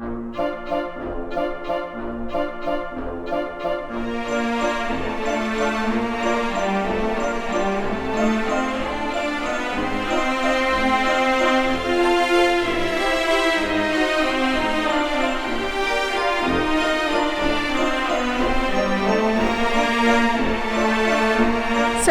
So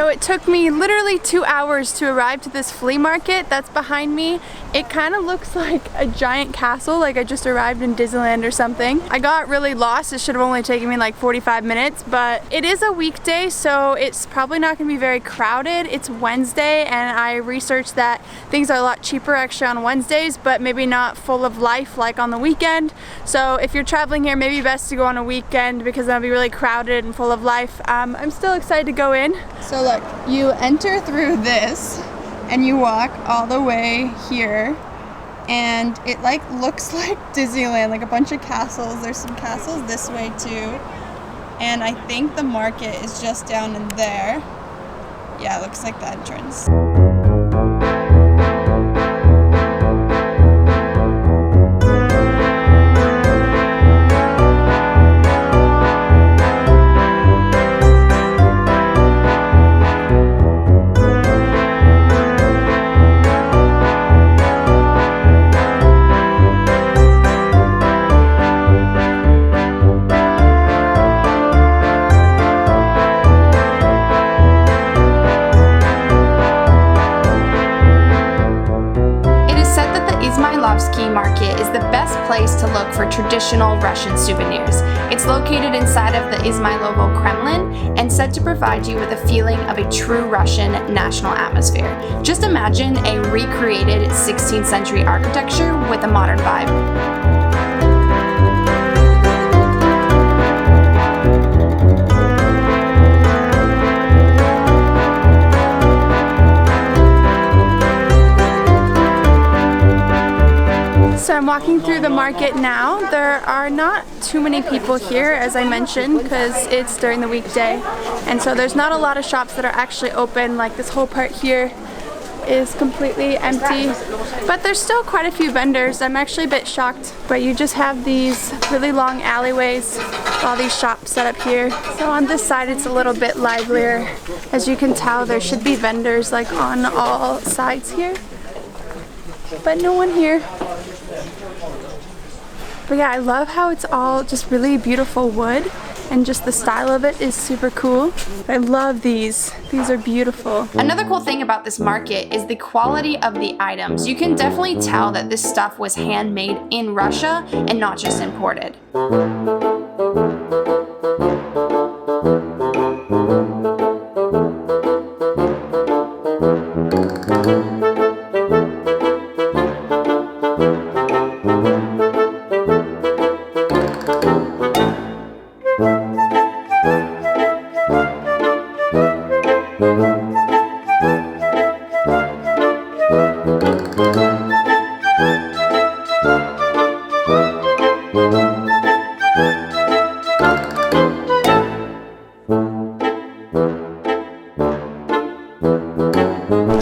it took me literally 2 hours to arrive to this flea market that's behind me. It kind of looks like a giant castle, like I just arrived in Disneyland or something. I got really lost. It should have only taken me like 45 minutes, but it is a weekday, so it's probably not going to be very crowded. It's Wednesday, and I researched that things are a lot cheaper actually on Wednesdays, but maybe not full of life like on the weekend. So if you're traveling here, maybe best to go on a weekend because it'll be really crowded and full of life. I'm still excited to go in. So look, you enter through this and you walk all the way here, and it like looks like Disneyland, like a bunch of castles. There's some castles this way too, and I think the market is just down in there. Yeah, it looks like the entrance. Izmailovsky Market is the best place to look for traditional Russian souvenirs. It's located inside of the Izmailovo Kremlin and said to provide you with a feeling of a true Russian national atmosphere. Just imagine a recreated 16th century architecture with a modern vibe. So I'm walking through the market now. There are not too many people here, as I mentioned, because it's during the weekday. And so there's not a lot of shops that are actually open. Like this whole part here is completely empty. But there's still quite a few vendors. I'm actually a bit shocked. But you just have these really long alleyways, all these shops set up here. So on this side it's a little bit livelier. As you can tell, there should be vendors like on all sides here. But no one here. But yeah, I love how it's all just really beautiful wood, and just the style of it is super cool. I love these. These are beautiful. Another cool thing about this market is the quality of the items. You can definitely tell that this stuff was handmade in Russia and not just imported.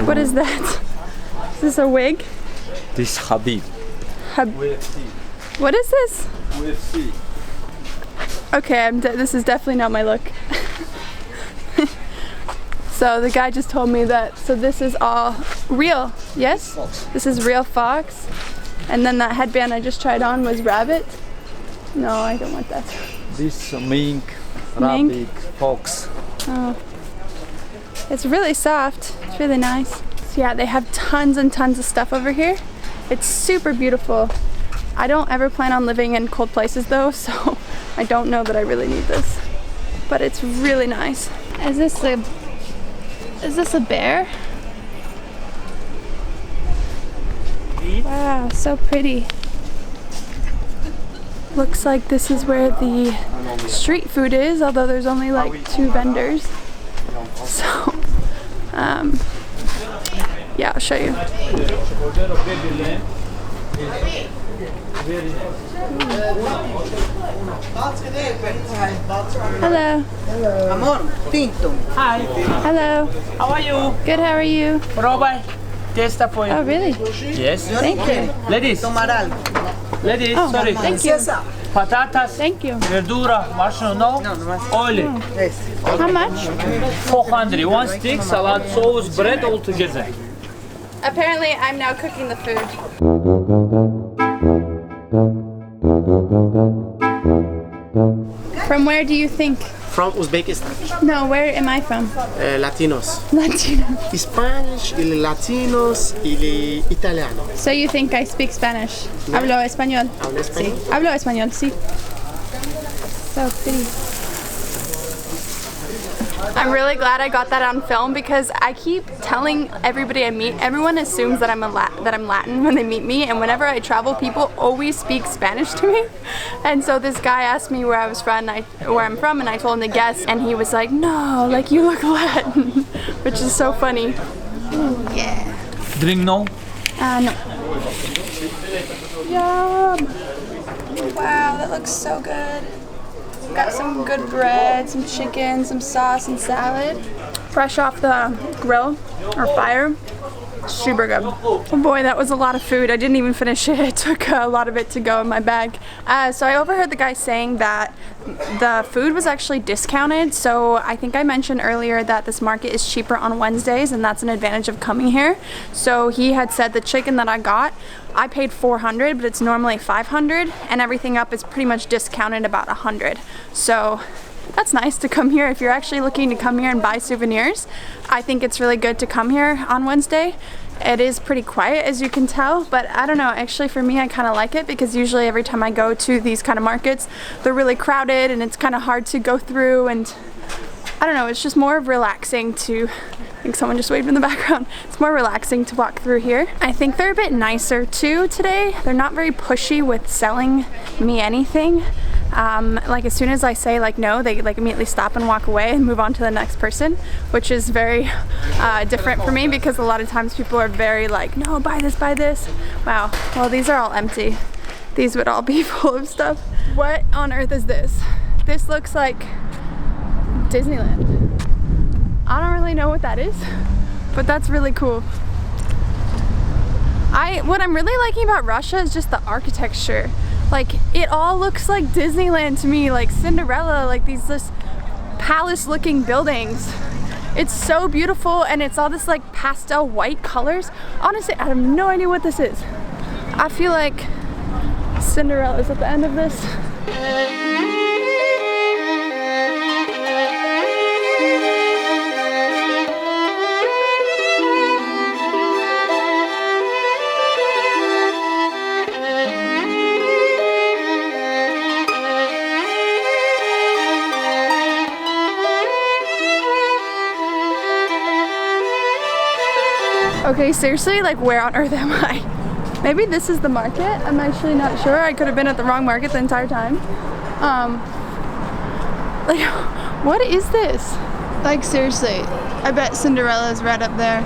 What is that? Is this a wig? This Habib. What is this? UFC. Okay, this is definitely not my look. So the guy just told me that, so this is all real, yes? Fox. This is real fox. And then that headband I just tried on was rabbit. No, I don't want that. This mink, rabbit, fox. Oh. It's really soft. It's really nice. So yeah, they have tons and tons of stuff over here. It's super beautiful. I don't ever plan on living in cold places though, so I don't know that I really need this. But it's really nice. Is this a bear? Wow, so pretty. Looks like this is where the street food is, although there's only like 2 vendors. So, yeah, I'll show you. Hello. Amor, Tinto. Hi, Hello. how are you? Good, how are you? Prueba, testa for you. Oh, really? Yes. Thank you. Ladies, Tomar algo. Lady, sorry. Thank you. Patatas, Thank you. verdura, mushroom, no? Oily. Yes. How much? 400. One stick, salad, sauce, bread all together. Apparently, I'm now cooking the food. From where do you think? From Uzbekistan. No, where am I from? Latinos. Latino. Spanish, ili Latinos, ili Italiano. So you think I speak Spanish? Hablo español. ¿Habla español? Sí. Hablo español, sí. So pretty. I'm really glad I got that on film because I keep telling everybody I meet, everyone assumes that I'm Latin when they meet me, and whenever I travel, people always speak Spanish to me. And so this guy asked me where I'm from, and I told him to guess, and he was like, "No, like you look Latin," which is so funny. Yeah. Drink no? No. Yum! Wow, that looks so good. Got some good bread, some chicken, some sauce, and salad. Fresh off the grill or fire. Super good. Oh boy, that was a lot of food. I didn't even finish it. It took a lot of it to go in my bag. So I overheard the guy saying that the food was actually discounted. So I think I mentioned earlier that this market is cheaper on Wednesdays, and that's an advantage of coming here. So he had said the chicken that I got, I paid $400, but it's normally $500, and everything up is pretty much discounted about $100. So that's nice to come here. If you're actually looking to come here and buy souvenirs, I think it's really good to come here on Wednesday. It is pretty quiet, as you can tell, but I don't know, actually for me I kind of like it because usually every time I go to these kind of markets, they're really crowded and it's kind of hard to go through, and I don't know, it's just more relaxing to, I think someone just waved in the background. It's more relaxing to walk through here. I think they're a bit nicer too today. They're not very pushy with selling me anything. Like as soon as I say like no, they like immediately stop and walk away and move on to the next person, which is very different for me because a lot of times people are very like, no, buy this, buy this. Wow, well these are all empty. These would all be full of stuff. What on earth is this? This looks like Disneyland. I don't really know what that is, but that's really cool. What I'm really liking about Russia is just the architecture. Like, it all looks like Disneyland to me, like Cinderella, like these just palace-looking buildings. It's so beautiful, and it's all this like pastel white colors. Honestly, I have no idea what this is. I feel like Cinderella is at the end of this. Okay, seriously, like where on earth am I? Maybe this is the market? I'm actually not sure. I could have been at the wrong market the entire time. Like, what is this? Like seriously, I bet Cinderella's right up there.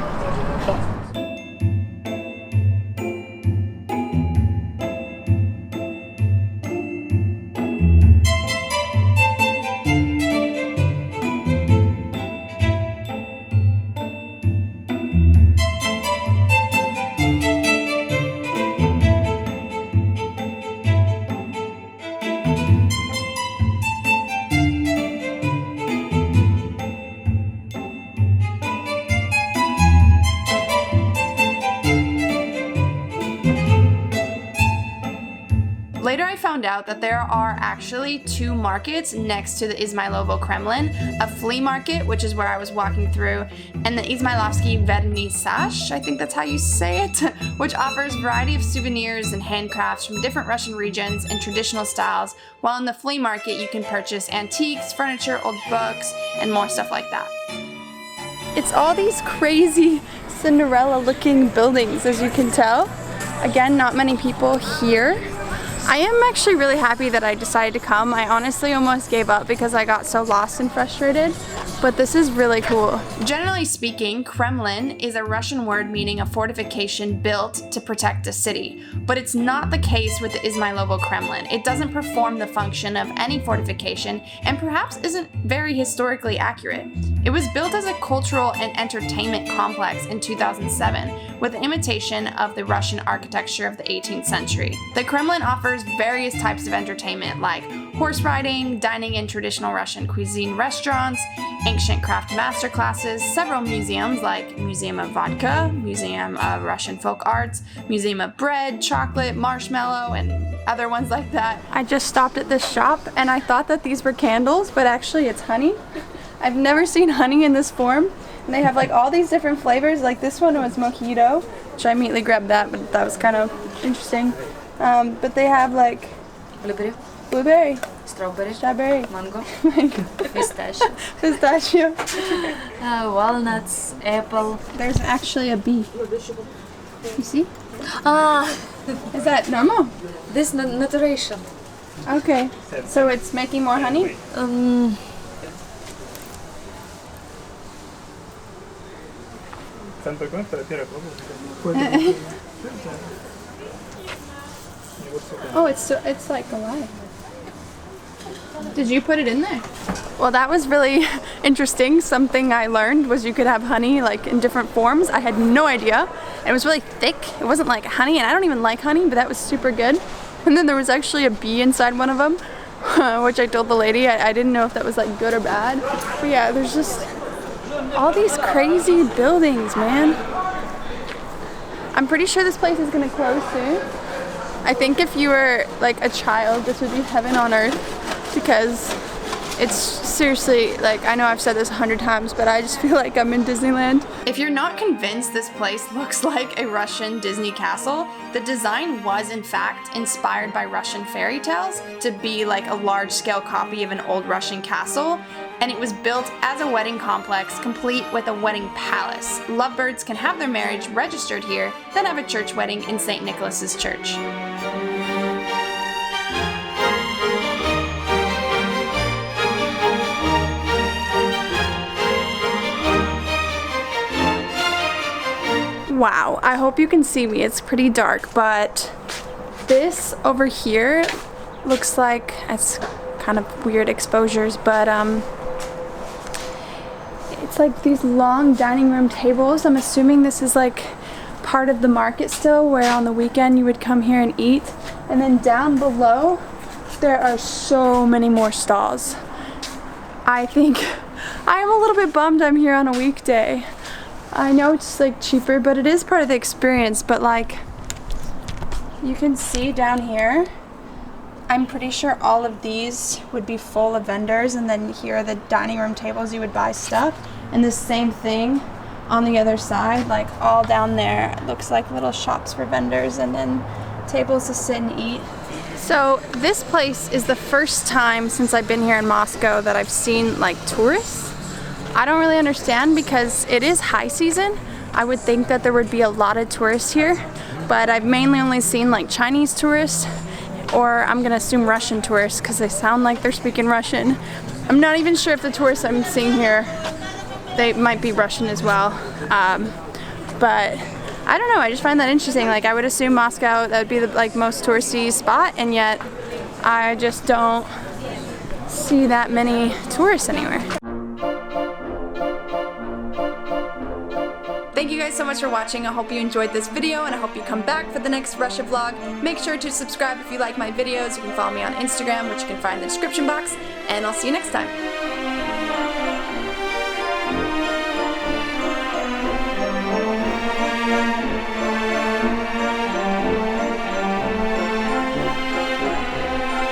Later I found out that there are actually two markets next to the Izmailovo Kremlin, a flea market, which is where I was walking through, and the Izmailovsky Vernissage, I think that's how you say it, which offers a variety of souvenirs and handcrafts from different Russian regions and traditional styles, while in the flea market you can purchase antiques, furniture, old books, and more stuff like that. It's all these crazy Cinderella looking buildings, as you can tell. Again, not many people here. I am actually really happy that I decided to come. I honestly almost gave up because I got so lost and frustrated. but this is really cool. Generally speaking, Kremlin is a Russian word meaning a fortification built to protect a city. But it's not the case with the Izmailovo Kremlin. It doesn't perform the function of any fortification and perhaps isn't very historically accurate. It was built as a cultural and entertainment complex in 2007 with an imitation of the Russian architecture of the 18th century. The Kremlin offers various types of entertainment like horse riding, dining in traditional Russian cuisine restaurants, ancient craft masterclasses, several museums like Museum of Vodka, Museum of Russian Folk Arts, Museum of Bread, Chocolate, Marshmallow, and other ones like that. I just stopped at this shop and I thought that these were candles, but actually it's honey. I've never seen honey in this form. And they have like all these different flavors. Like this one was mojito, which I immediately grabbed that, but that was kind of interesting. But they have like blueberry, strawberry, mango, pistachio, walnuts, apple. There's actually a bee. You see? Ah, Is that normal? this naturation. Okay. So it's making more honey? Oh, it's like alive. Did you put it in there? Well, that was really interesting. Something I learned was you could have honey like in different forms. I had no idea. It was really thick. It wasn't like honey, and I don't even like honey, but that was super good. And then there was actually a bee inside one of them, which I told the lady I didn't know if that was like good or bad. But yeah, there's just all these crazy buildings, man. I'm pretty sure this place is gonna close soon. I think if you were like a child, this would be heaven on earth, because it's seriously, like, I know I've said this 100 times, but I just feel like I'm in Disneyland. If you're not convinced this place looks like a Russian Disney castle, the design was in fact inspired by Russian fairy tales to be like a large-scale copy of an old Russian castle, and it was built as a wedding complex complete with a wedding palace. Lovebirds can have their marriage registered here, then have a church wedding in St. Nicholas's Church. Wow, I hope you can see me. It's pretty dark, but this over here looks like, it's kind of weird exposures, but it's like these long dining room tables. I'm assuming this is like part of the market still, where on the weekend you would come here and eat. And then down below there are so many more stalls. I think I am a little bit bummed I'm here on a weekday. I know it's like cheaper, but it is part of the experience. But like, you can see down here, I'm pretty sure all of these would be full of vendors, and then here are the dining room tables you would buy stuff. And the same thing on the other side, like all down there, it looks like little shops for vendors and then tables to sit and eat. So this place is the first time since I've been here in Moscow that I've seen like tourists. I don't really understand, because it is high season. I would think that there would be a lot of tourists here, but I've mainly only seen like Chinese tourists, or I'm gonna assume Russian tourists, because they sound like they're speaking Russian. I'm not even sure if the tourists I'm seeing here, they might be Russian as well. But I don't know, I just find that interesting. Like, I would assume Moscow, that would be the like most touristy spot, and yet I just don't see that many tourists anywhere. Thank you guys so much for watching. I hope you enjoyed this video, and I hope you come back for the next Russia vlog. Make sure to subscribe if you like my videos. You can follow me on Instagram, which you can find in the description box, and I'll see you next time.